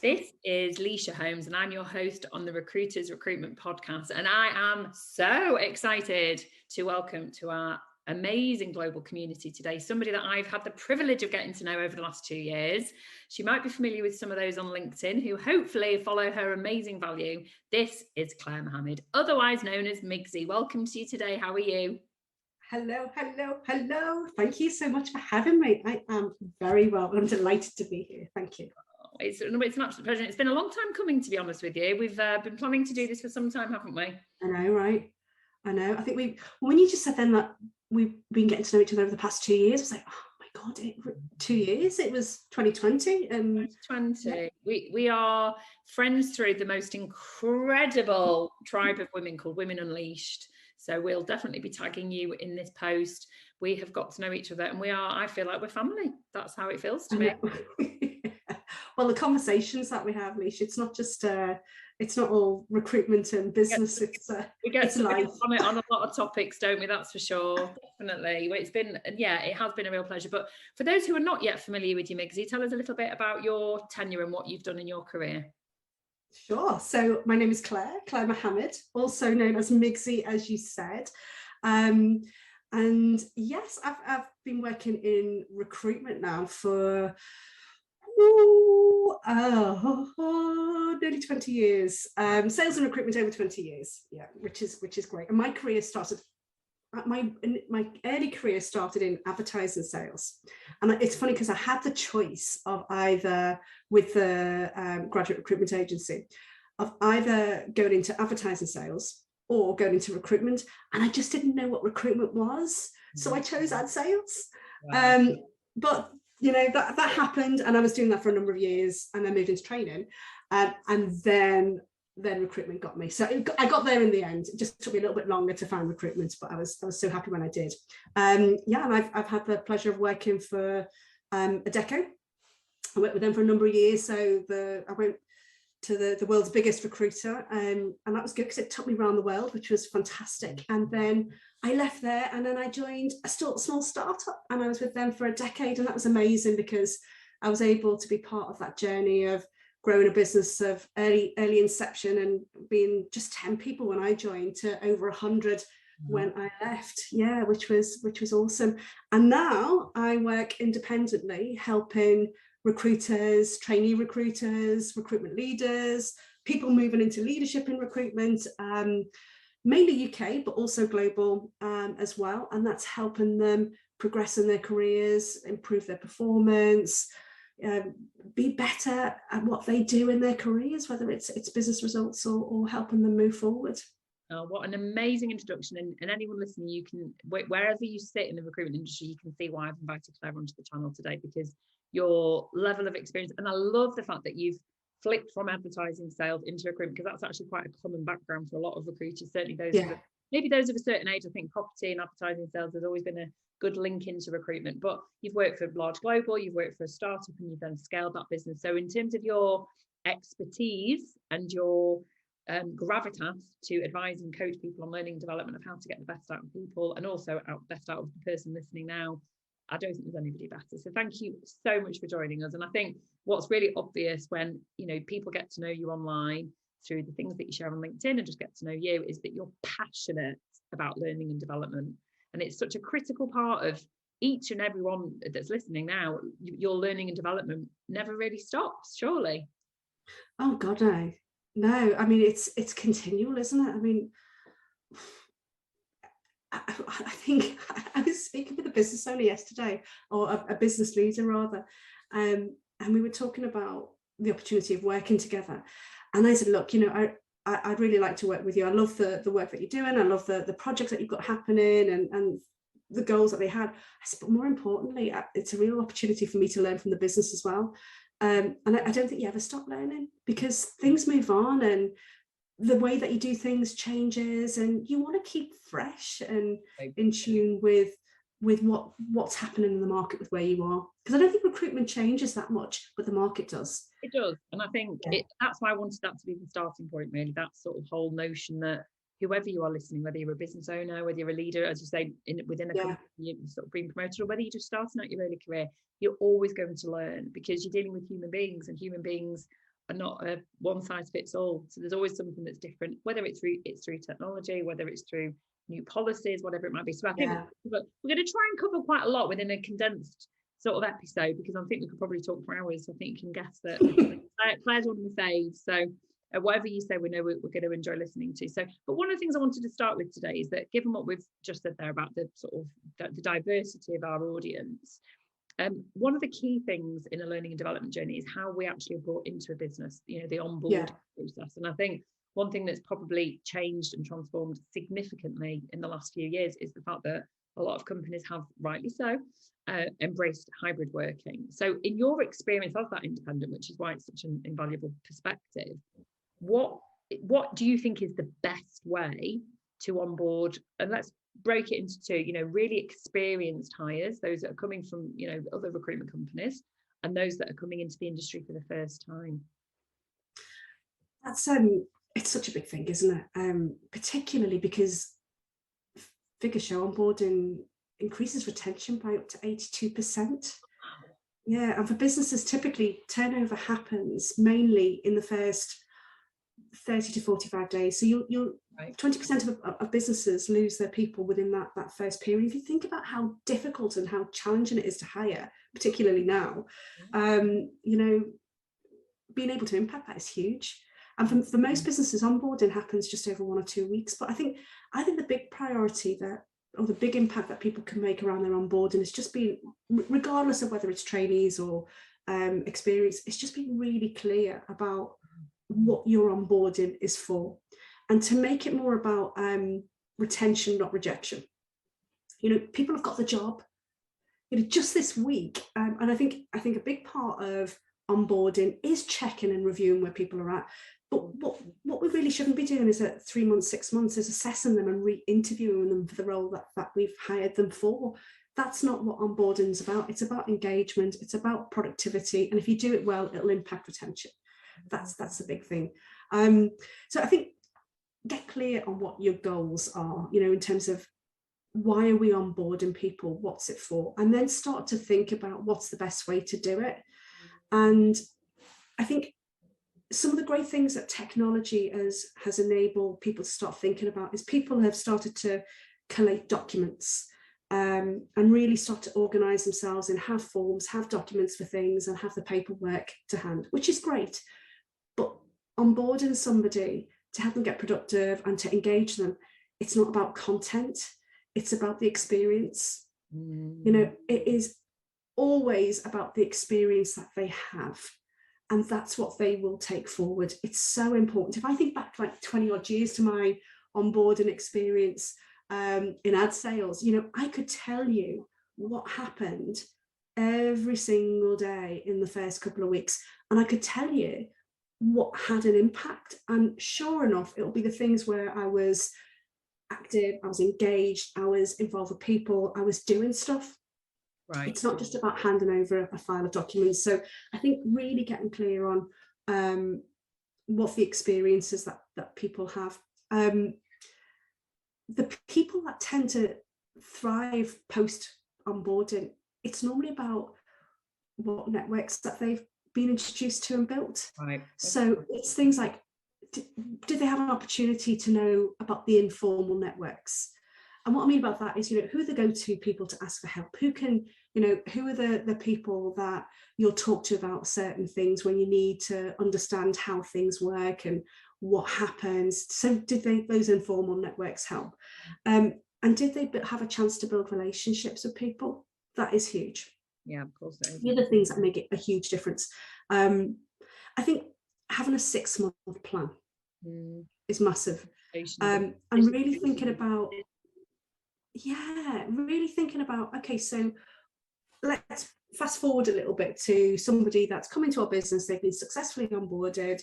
This is Leisha Holmes, and I'm your host on the Recruiters Recruitment podcast. And I am so excited to welcome to our amazing global community today somebody that I've had the privilege of getting to know over the last 2 years. She might be familiar with some of those on LinkedIn who hopefully follow her amazing value. This is Clair Mohamed, otherwise known as Migsy. Welcome to you today. How are you? Hello, hello, hello. Thank you so much for having me. I am very well. I'm delighted to be here. Thank you. It's an absolute pleasure. It's been a long time coming, to be honest with you. We've been planning to do this for some time, haven't we? I know, right? I know. I think when you just said then that we've been getting to know each other over the past 2 years, I was like, oh my God, 2 years. It was 2020. 2020. We are friends through the most incredible tribe of women called Women Unleashed. So we'll definitely be tagging you in this post. We have got to know each other, and I feel like we're family. That's how it feels to me. Well, the conversations that we have, Leisha, it's not just it's not all recruitment and business. We get to life on a lot of topics, don't we? That's for sure. Definitely. It has been a real pleasure. But for those who are not yet familiar with you, Migsy, tell us a little bit about your tenure and what you've done in your career. Sure. So my name is Clair Mohamed, also known as Migsy, as you said. And yes, I've been working in recruitment now for nearly 20 years. Sales and recruitment over 20 years. Yeah, which is great. And my career started. My early career started in advertising sales, and it's funny because I had the choice of either with the graduate recruitment agency of either going into advertising sales or going into recruitment, and I just didn't know what recruitment was, so I chose ad sales. Wow. But you know that happened, and I was doing that for a number of years, and then moved into training, and then recruitment got me. So I got there in the end. It just took me a little bit longer to find recruitment, but I was so happy when I did. And I've had the pleasure of working for Adecco. I worked with them for a number of years. So I went to the world's biggest recruiter, and that was good because it took me around the world, which was fantastic. And then I left there, and then I joined a small startup, and I was with them for a decade, and that was amazing because I was able to be part of that journey of growing a business of early inception and being just 10 people when I joined to over 100 when I left. Yeah, which was awesome. And now I work independently, helping recruiters, trainee recruiters, recruitment leaders, people moving into leadership in recruitment, mainly UK, but also global as well. And that's helping them progress in their careers, improve their performance, be better at what they do in their careers, whether it's business results or helping them move forward. Oh, what an amazing introduction. And anyone listening, you can, wherever you sit in the recruitment industry, you can see why I've invited Clair onto the channel today, because your level of experience, and I love the fact that you've flipped from advertising sales into recruitment, because that's actually quite a common background for a lot of recruiters, certainly maybe those of a certain age. I think property and advertising sales has always been a good link into recruitment, but you've worked for large global, you've worked for a startup, and you've then scaled that business. So in terms of your expertise and your gravitas to advise and coach people on learning and development of how to get the best out of people, and also best out of the person listening now, I don't think there's anybody better. So thank you so much for joining us. And I think what's really obvious when people get to know you online through the things that you share on LinkedIn and just get to know you is that you're passionate about learning and development. And it's such a critical part of each and every one that's listening now. Your learning and development never really stops, surely. Oh God, no. I mean, it's continual, isn't it? I mean, I think I was speaking with a business owner yesterday, or a business leader rather, and we were talking about the opportunity of working together. And I said, look, I'd really like to work with you. I love the work that you're doing. I love the projects that you've got happening and the goals that they had. I said, but more importantly, it's a real opportunity for me to learn from the business as well. And I don't think you ever stop learning, because things move on and the way that you do things changes, and you want to keep fresh and in tune with what's happening in the market with where you are. Because I don't think recruitment changes that much, but the market does. It does. And I think that's why I wanted that to be the starting point, really, that sort of whole notion that whoever you are listening, whether you're a business owner, whether you're a leader, as you say, within a company, you're sort of being promoted, or whether you're just starting out your early career, you're always going to learn, because you're dealing with human beings, and human beings a one size fits all. So there's always something that's different, whether it's through technology, whether it's through new policies, whatever it might be. So I think we're going to try and cover quite a lot within a condensed sort of episode, because I think we could probably talk for hours. I think you can guess that Claire's one of my faves. So whatever you say, we know we're going to enjoy listening to. So, but one of the things I wanted to start with today is that, given what we've just said there about the sort of the diversity of our audience, one of the key things in a learning and development journey is how we actually are brought into a business, the onboarding process. And I think one thing that's probably changed and transformed significantly in the last few years is the fact that a lot of companies have, rightly so, embraced hybrid working. So in your experience as that independent, which is why it's such an invaluable perspective, what do you think is the best way to onboard? And let's break it into two, really experienced hires, those that are coming from, other recruitment companies, and those that are coming into the industry for the first time. That's it's such a big thing, isn't it? Particularly because figures show onboarding increases retention by up to 82%. Yeah, and for businesses, typically turnover happens mainly in the first 30 to 45 days. So you'll 20% of businesses lose their people within that first period. If you think about how difficult and how challenging it is to hire, particularly now, being able to impact that is huge. And for most businesses, onboarding happens just over 1 or 2 weeks. But I think the big priority or the big impact that people can make around their onboarding is just being, regardless of whether it's trainees or experience, it's just being really clear about what your onboarding is for, and to make it more about retention, not rejection. People have got the job. Just this week, and I think a big part of onboarding is checking and reviewing where people are at. But what we really shouldn't be doing is at 3 months, 6 months, is assessing them and re-interviewing them for the role that we've hired them for. That's not what onboarding is about. It's about engagement. It's about productivity. And if you do it well, it'll impact retention. That's the big thing. So I think get clear on what your goals are, in terms of why are we onboarding people? What's it for? And then start to think about what's the best way to do it. And I think some of the great things that technology has enabled people to start thinking about is people have started to collate documents and really start to organise themselves and have forms, have documents for things, and have the paperwork to hand, which is great. But onboarding somebody to help them get productive and to engage them, it's not about content, it's about the experience. It is always about the experience that they have. And that's what they will take forward. It's so important. If I think back like 20 odd years to my onboarding experience in ad sales, I could tell you what happened every single day in the first couple of weeks. And I could tell you what had an impact. And sure enough, it'll be the things where I was active, I was engaged, I was involved with people, I was doing stuff. Right. It's not just about handing over a file of documents. So I think really getting clear on what the experiences that people have. The people that tend to thrive post onboarding, it's normally about what networks that they've been introduced to and built. Right. So it's things like, did they have an opportunity to know about the informal networks? And what I mean about that is, who are the go-to people to ask for help? Who are the people that you'll talk to about certain things when you need to understand how things work and what happens? So did those informal networks help? And did they have a chance to build relationships with people? That is huge. Yeah, of course. The other things that make it a huge difference. I think having a 6-month plan is massive. And really thinking about, okay, so let's fast forward a little bit to somebody that's come into our business, they've been successfully onboarded,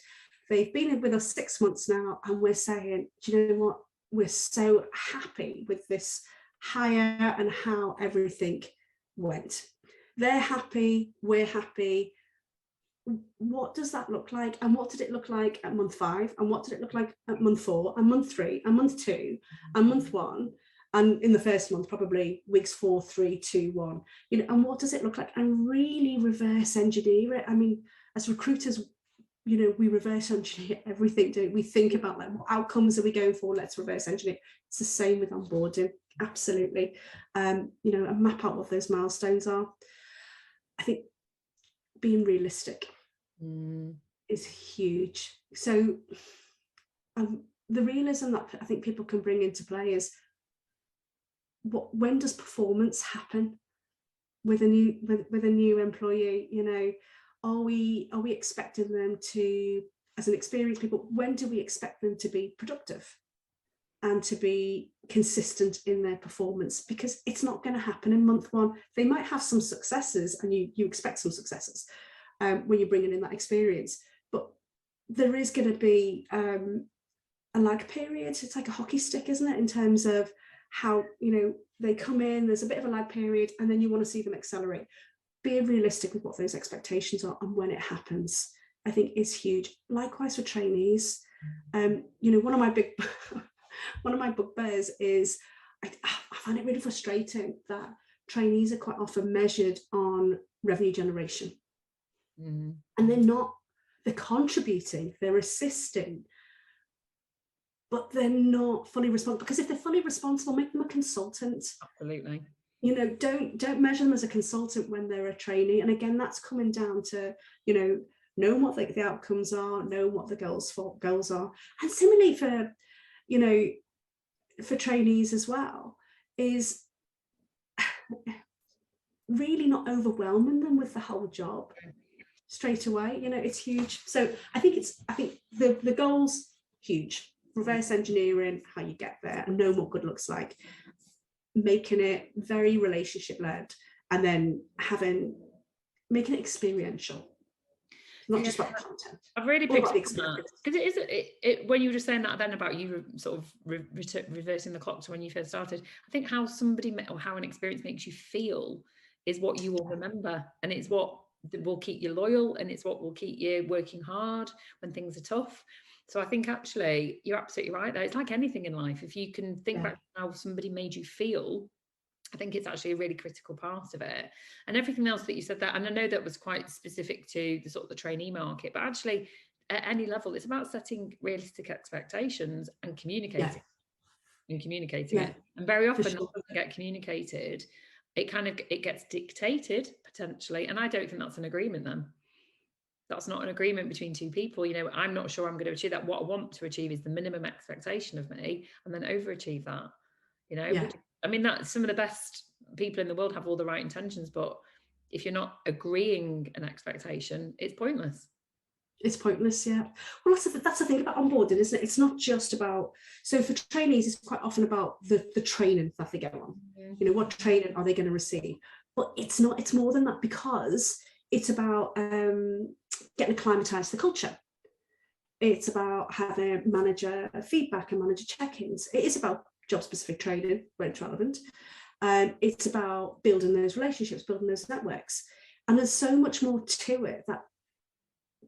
they've been with us 6 months now, and we're saying, do you know what, we're so happy with this hire and how everything went. They're happy, we're happy. What does that look like? And what did it look like at month 5? And what did it look like at month 4 and month 3 and month 2 and month 1? And in the first month, probably weeks 4, 3, 2, 1, and what does it look like? And really reverse engineer it. I mean, as recruiters, we reverse engineer everything, don't we? Think about like, what outcomes are we going for? Let's reverse engineer. It's the same with onboarding, absolutely. And map out what those milestones are. I think being realistic is huge. So the realism that I think people can bring into play is, when does performance happen with a new employee? Are we expecting them to, as an experienced people, when do we expect them to be productive and to be consistent in their performance? Because it's not going to happen in month one. They might have some successes, and you expect some successes when you're bringing in that experience, but there is going to be a lag period. It's like a hockey stick, isn't it, in terms of how they come in, there's a bit of a lag period, and then you want to see them accelerate. Being realistic with what those expectations are and when it happens, I think, is huge. Likewise for trainees. One of my bugbears is, I find it really frustrating that trainees are quite often measured on revenue generation, and they're contributing, they're assisting, but they're not fully responsible. Because if they're fully responsible, make them a consultant. Absolutely. Don't measure them as a consultant when they're a trainee. And again, that's coming down to, knowing what the outcomes are, knowing what the goals are. And similarly for trainees as well, is really not overwhelming them with the whole job straight away. It's huge. So I think the goals, huge. Reverse engineering how you get there and know what good looks like, making it very relationship led, and then making it experiential, not just about the content. I've really picked up on that, because it when you were just saying that then about you sort of reversing the clock to when you first started. I think how an experience makes you feel is what you will remember, and it's what will keep you loyal, and it's what will keep you working hard when things are tough. So I think actually you're absolutely right there. It's like anything in life. If you can think back to how somebody made you feel, I think it's actually a really critical part of it. And everything else that you said there, and I know that was quite specific to the sort of the trainee market, but actually at any level, it's about setting realistic expectations and communicating it. And very often that doesn't get communicated. It gets dictated potentially. And I don't think that's an agreement then. That's not an agreement between two people. I'm not sure I'm going to achieve that. What I want to achieve is the minimum expectation of me, and then overachieve that. I mean, that some of the best people in the world have all the right intentions, but if you're not agreeing an expectation, it's pointless. It's pointless, yeah. Well, that's the thing about onboarding, isn't it? It's not just about, so for trainees, it's quite often about the training that they go on. What training are they going to receive? But it's not, it's more than that, because it's about getting acclimatized to the culture. It's about having manager feedback and manager check-ins. It is about job-specific training where it's relevant. It's about building those relationships, building those networks. And there's so much more to it that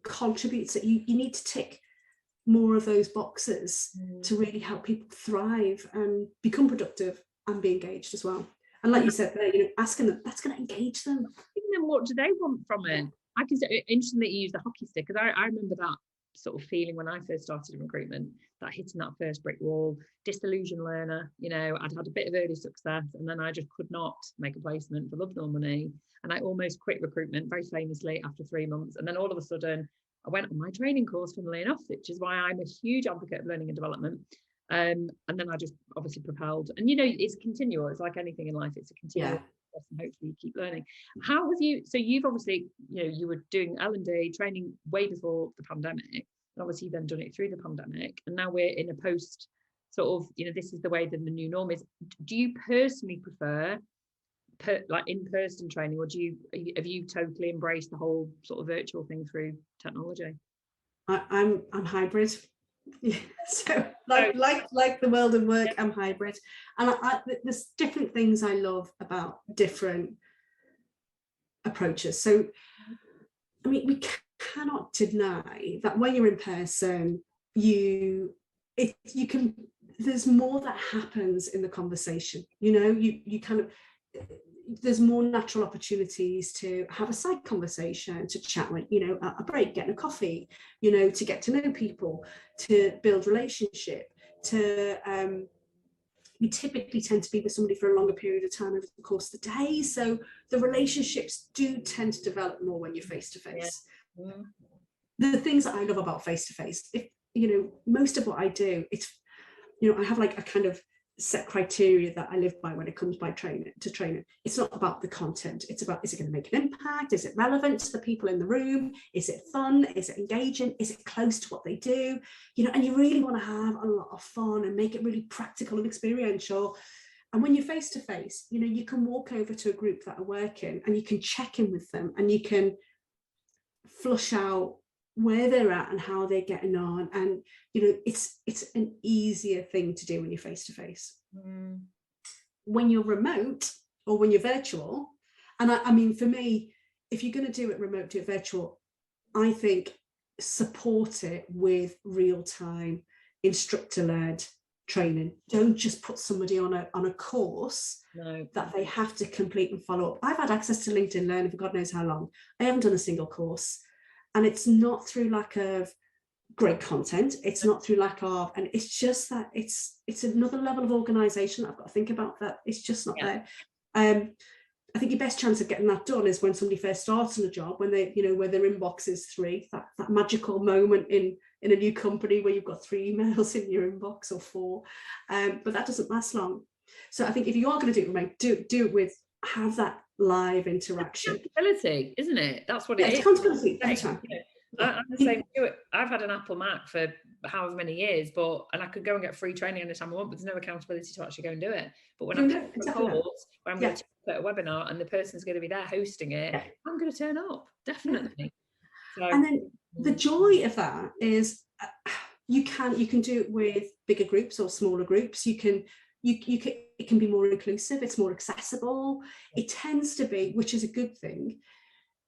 contributes, that you need to tick more of those boxes to really help people thrive and become productive and be engaged as well. And like you said there, asking them, that's going to engage them. And what do they want from it? I can say, interesting that you use the hockey stick, because I remember that sort of feeling when I first started in recruitment, that hitting that first brick wall, disillusioned learner. I'd had a bit of early success, and then I just could not make a placement for love nor money, and I almost quit recruitment very famously after 3 months. And then all of a sudden I went on my training course, funnily enough, which is why I'm a huge advocate of learning and development. And then I just obviously propelled, and it's continual. It's like anything in life, it's a continual process, and hopefully you keep learning. How have you, so you've obviously, you were doing L&D training way before the pandemic, and obviously you've then done it through the pandemic, and now we're in a post sort of, this is the way that the new norm is. Do you personally prefer like in-person training, or have you totally embraced the whole sort of virtual thing through technology? I'm hybrid. Yeah, so like the world of work, I'm hybrid, and there's different things I love about different approaches. So I mean, we cannot deny that when you're in person, you can, there's more that happens in the conversation. You kind of, there's more natural opportunities to have a side conversation, to chat with, you know, a break, getting a coffee, you know, to get to know people, to build relationship, to you typically tend to be with somebody for a longer period of time over the course of the day. So the relationships do tend to develop more when you're face to face. The things that I love about face to face, if you know, most of what I do, it's, you know, I have like a kind of set criteria that I live by when it comes by training. It's not about the content. It's about, is it going to make an impact? Is it relevant to the people in the room? Is it fun? Is it engaging? Is it close to what they do? You know, and you really want to have a lot of fun and make it really practical and experiential. And when you're face to face, you know, you can walk over to a group that are working and you can check in with them and you can flush out where they're at and how they're getting on. And you know, it's an easier thing to do when you're face to face. When you're remote or when you're virtual, and I mean, for me, if you're going to do it remote, do it virtual, I think support it with real-time instructor-led training. Don't just put somebody on a course that they have to complete and follow up. I've had access to LinkedIn Learning for God knows how long. I haven't done a single course. And it's not through lack of great content. It's not through lack of, and it's just that it's another level of organization that I've got to think about, that it's just not there. I think your best chance of getting that done is when somebody first starts in a job, when they, you know, where their inbox is 3, that magical moment in a new company where you've got 3 emails in your inbox or 4, but that doesn't last long. So I think if you are going to do it remote, do it with, have that live interaction. Accountability, isn't it? That's what it is. Accountability. I'm the same. I've had an Apple Mac for however many years, and I could go and get free training anytime I want, but there's no accountability to actually go and do it. But when I'm going to a course where I'm going to put a webinar and the person's going to be there hosting it, I'm going to turn up, definitely. So, and then the joy of that is you can do it with bigger groups or smaller groups. You can it can be more inclusive, it's more accessible. It tends to be, which is a good thing,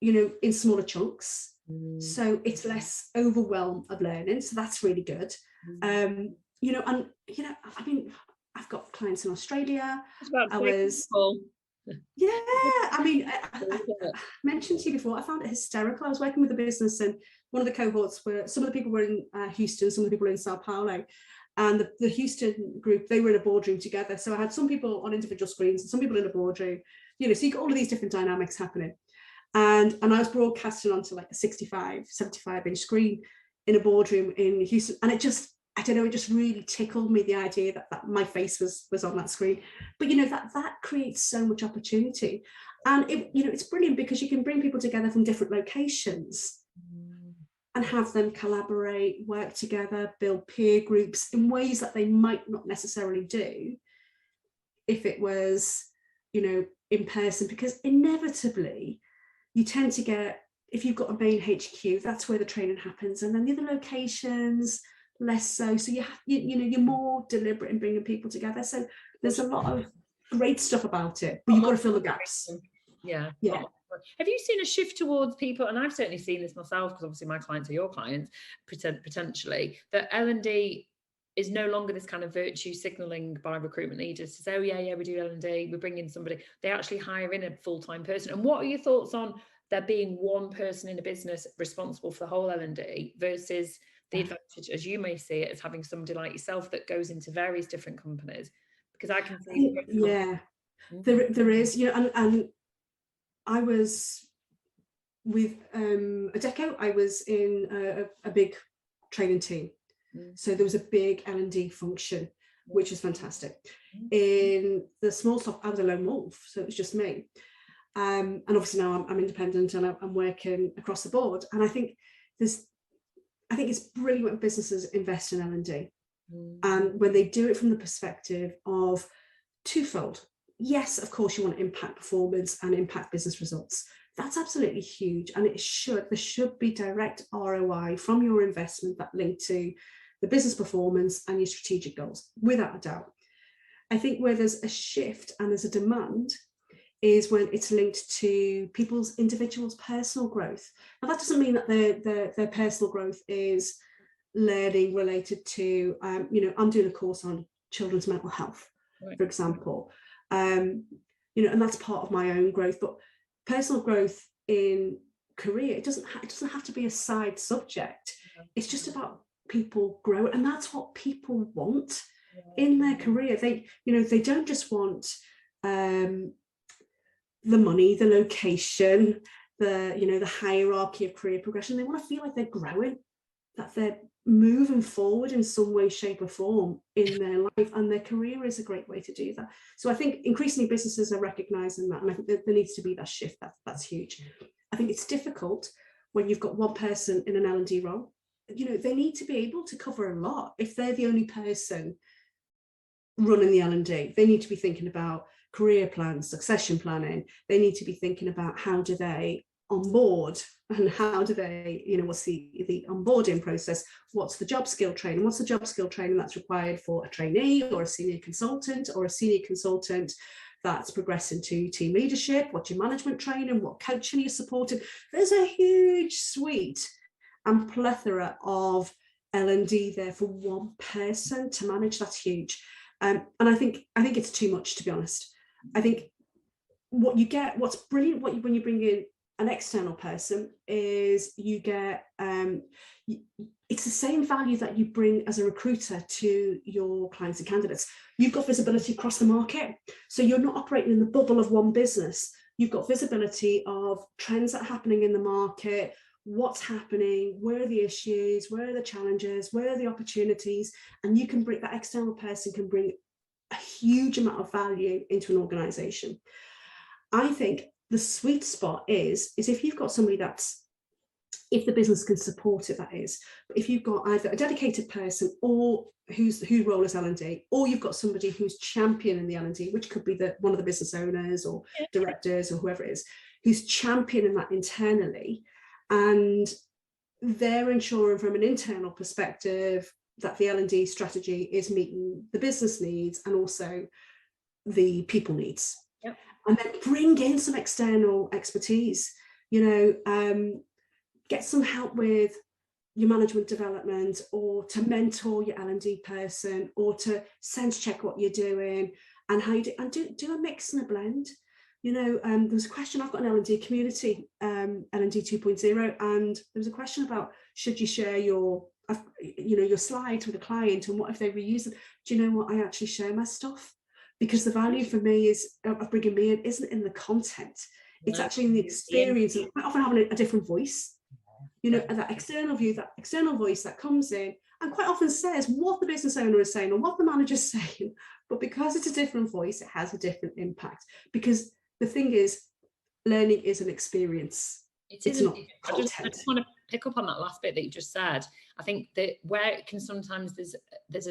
you know, in smaller chunks. So it's less overwhelm of learning. So that's really good. You know, and you know, I mean, I've got clients in Australia. I mean, I mentioned to you before, I found it hysterical. I was working with a business and one of the cohorts were, some of the people were in Houston, some of the people were in Sao Paulo. And the Houston group, they were in a boardroom together. So I had some people on individual screens and some people in a boardroom, you know, so you got all of these different dynamics happening. And I was broadcasting onto like a 75-inch screen in a boardroom in Houston. And it just, I don't know, it just really tickled me, the idea that my face was on that screen. But, you know, that creates so much opportunity. And, you know, it's brilliant because you can bring people together from different locations and have them collaborate, work together, build peer groups in ways that they might not necessarily do if it was, you know, in person. Because inevitably, you tend to get, if you've got a main HQ, that's where the training happens. And then the other locations, less so. So you know, you're more deliberate in bringing people together. So there's a lot of great stuff about it, but you've got to fill the gaps. Yeah. Have you seen a shift towards people, and I've certainly seen this myself, because obviously my clients are your clients, potentially, that L&D is no longer this kind of virtue signaling by recruitment leaders to say, oh yeah, we do L&D, we bring in somebody. They actually hire in a full-time person. And what are your thoughts on there being one person in a business responsible for the whole L&D versus the advantage, as you may see it, as having somebody like yourself that goes into various different companies? Because I can see there is, you know, and I was with Adecco, I was in a big training team. So there was a big L&D function, which was fantastic. In the small stuff, I was a lone wolf, so it was just me. And obviously now I'm independent and I'm working across the board. And I think it's brilliant when businesses invest in L&D. And when they do it from the perspective of twofold. Yes, of course, you want to impact performance and impact business results. That's absolutely huge. And there should be direct ROI from your investment that link to the business performance and your strategic goals, without a doubt. I think where there's a shift and there's a demand is when it's linked to people's individuals' personal growth. Now, that doesn't mean that their personal growth is learning related to, you know, I'm doing a course on children's mental health, for example. you know, and that's part of my own growth. But personal growth in career, it doesn't have to be a side subject. It's just about people grow, and that's what people want in their career. They, you know, they don't just want the money, the location, the, you know, the hierarchy of career progression. They want to feel like they're growing, that they're moving forward in some way, shape or form in their life, and their career is a great way to do that. So I think increasingly businesses are recognizing that, and I think there needs to be that shift. That's huge. I think it's difficult when you've got one person in an L&D role. You know, they need to be able to cover a lot. If they're the only person running the L&D, they need to be thinking about career plans, succession planning. They need to be thinking about how do they onboard, and how do they, you know, what's the onboarding process, what's the job skill training, what's the job skill training that's required for a trainee or a senior consultant that's progressing to team leadership, what's your management training, what coaching are you supporting. There's a huge suite and plethora of L&D there for one person to manage. That's huge. And I think it's too much, to be honest. I think what's brilliant when you bring in an external person is you get, it's the same value that you bring as a recruiter to your clients and candidates. You've got visibility across the market. So you're not operating in the bubble of one business. You've got visibility of trends that are happening in the market, what's happening, where are the issues, where are the challenges, where are the opportunities, and you can bring, that external person can bring a huge amount of value into an organization. I think the sweet spot is if you've got somebody that's, if the business can support it, that is, but if you've got either a dedicated person or whose role is L&D, or you've got somebody who's championing the L&D, which could be one of the business owners or directors or whoever it is, who's championing that internally, and they're ensuring from an internal perspective that the L&D strategy is meeting the business needs and also the people needs. Yep. And then bring in some external expertise, you know, get some help with your management development, or to mentor your L&D person, or to sense check what you're doing and how you do, and do a mix and a blend. You know, there was a question, I've got an L&D community, L&D 2.0, and there was a question about, should you share your slides with a client, and what if they reuse them? Do you know what? I actually share my stuff, because the value for me of bringing me in isn't in the content. It's actually in the experience, and quite often having a different voice. You know, and that external view, that external voice that comes in and quite often says what the business owner is saying or what the manager's saying, but because it's a different voice, it has a different impact. Because the thing is, learning is an experience. It's not content. I just want to pick up on that last bit that you just said. I think that where it can sometimes there's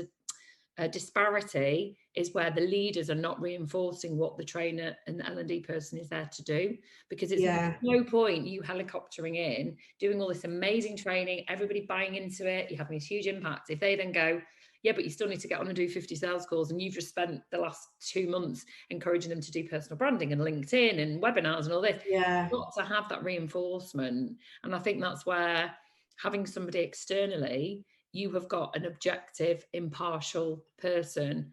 a disparity is where the leaders are not reinforcing what the trainer and the L&D person is there to do, because it's no point you helicoptering in, doing all this amazing training, everybody buying into it, you're having this huge impact. If they then go, yeah, but you still need to get on and do 50 sales calls, and you've just spent the last 2 months encouraging them to do personal branding and LinkedIn and webinars and all this, you've got to have that reinforcement. And I think that's where having somebody externally, you have got an objective, impartial person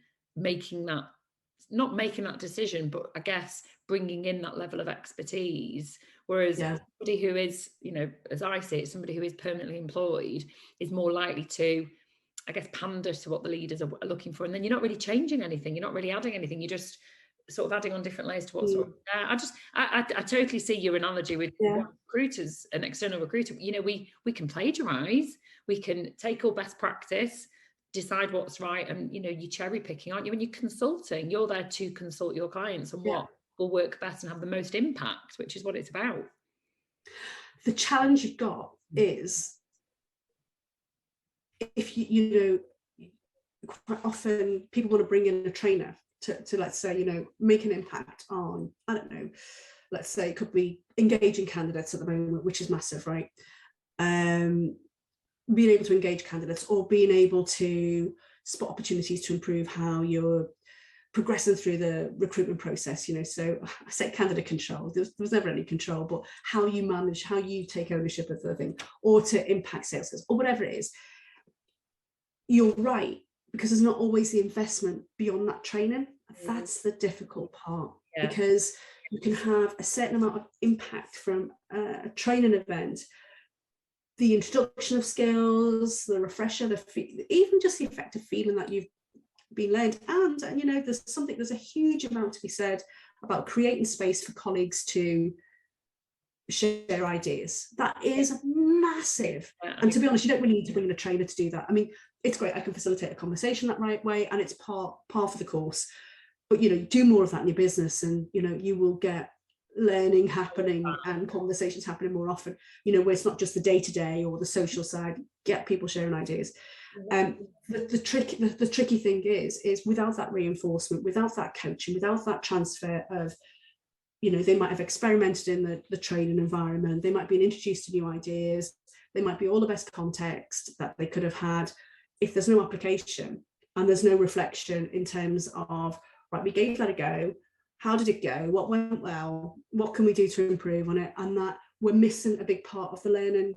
not making that decision, but I guess bringing in that level of expertise. Whereas somebody who is, you know, as I see it, somebody who is permanently employed is more likely to, I guess, pander to what the leaders are looking for. And then you're not really changing anything. You're not really adding anything. You're just sort of adding on different layers to what's I totally see your analogy with recruiters, an external recruiter. You know, we can plagiarize, we can take all best practice, decide what's right, and, you know, you're cherry picking, aren't you? When you're consulting, you're there to consult your clients on what will work best and have the most impact, which is what it's about. The challenge you've got is, if you know, quite often people want to bring in a trainer to let's say, you know, make an impact on, I don't know, let's say it could be engaging candidates at the moment, which is massive, right? Being able to engage candidates, or being able to spot opportunities to improve how you're progressing through the recruitment process, you know. So I say candidate control, there was never any control, but how you manage, how you take ownership of the thing, or to impact sales, or whatever it is. You're right, because there's not always the investment beyond that training. That's the difficult part. because you can have a certain amount of impact from a training event, the introduction of skills, the refresher, even just the effective feeling that you've been learned. And you know, there's a huge amount to be said about creating space for colleagues to share ideas. That is massive. And to be honest, you don't really need to bring in a trainer to do that. I mean, it's great, I can facilitate a conversation that right way, and it's par for the course. But you know, do more of that in your business, and you know, you will get learning happening and conversations happening more often, you know, where it's not just the day-to-day or the social side. Get people sharing ideas. The tricky thing is without that reinforcement, without that coaching, without that transfer of, you know, they might have experimented in the training environment, they might be introduced to new ideas, they might be all the best context that they could have had. If there's no application and there's no reflection in terms of, right, we gave that a go, how did it go, what went well, what can we do to improve on it, and that we're missing a big part of the learning.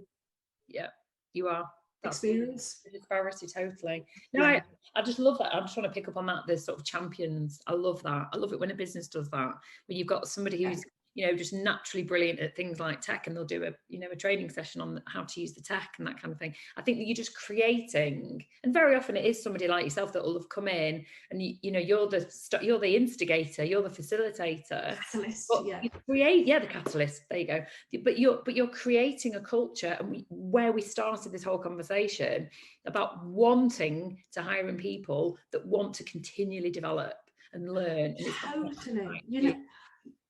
Yeah, you are. That's experience. The disparity, totally. No, yeah. I just love that. I just want to pick up on that. There's sort of champions. I love that. I love it when a business does that, when you've got somebody who's, you know, just naturally brilliant at things like tech, and they'll do a training session on how to use the tech and that kind of thing. I think that you're just creating, and very often it is somebody like yourself that will have come in, and you're the instigator, you're the facilitator, catalyst, you create, the catalyst. There you go. But you're creating a culture, and where we started this whole conversation about wanting to hire in people that want to continually develop and learn. And totally, you know.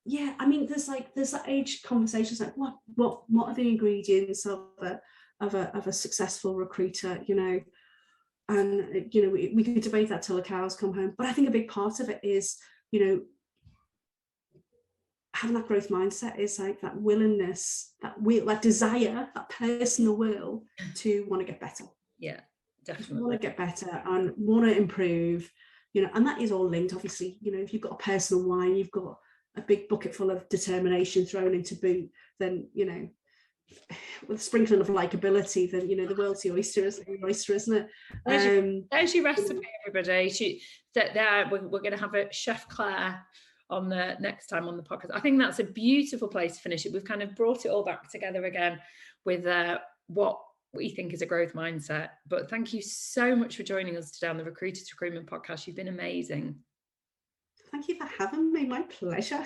Yeah, I mean, there's that age conversations like what are the ingredients of a successful recruiter, you know, and you know, we can debate that till the cows come home. But I think a big part of it is, you know, having that growth mindset, is like that willingness, that desire, that personal will to want to get better. Yeah, definitely. Want to get better and want to improve, you know, and that is all linked. Obviously, you know, if you've got a personal why, you've got a big bucket full of determination thrown into boot, then, you know, with a sprinkling of likability, then, you know, the world's your oyster, isn't it? There's your recipe, everybody. We're going to have a Chef Claire on the next time on the podcast. I think that's a beautiful place to finish it. We've kind of brought it all back together again with what we think is a growth mindset. But thank you so much for joining us today on the Recruitment Podcast. You've been amazing. Thank you for having me. My pleasure.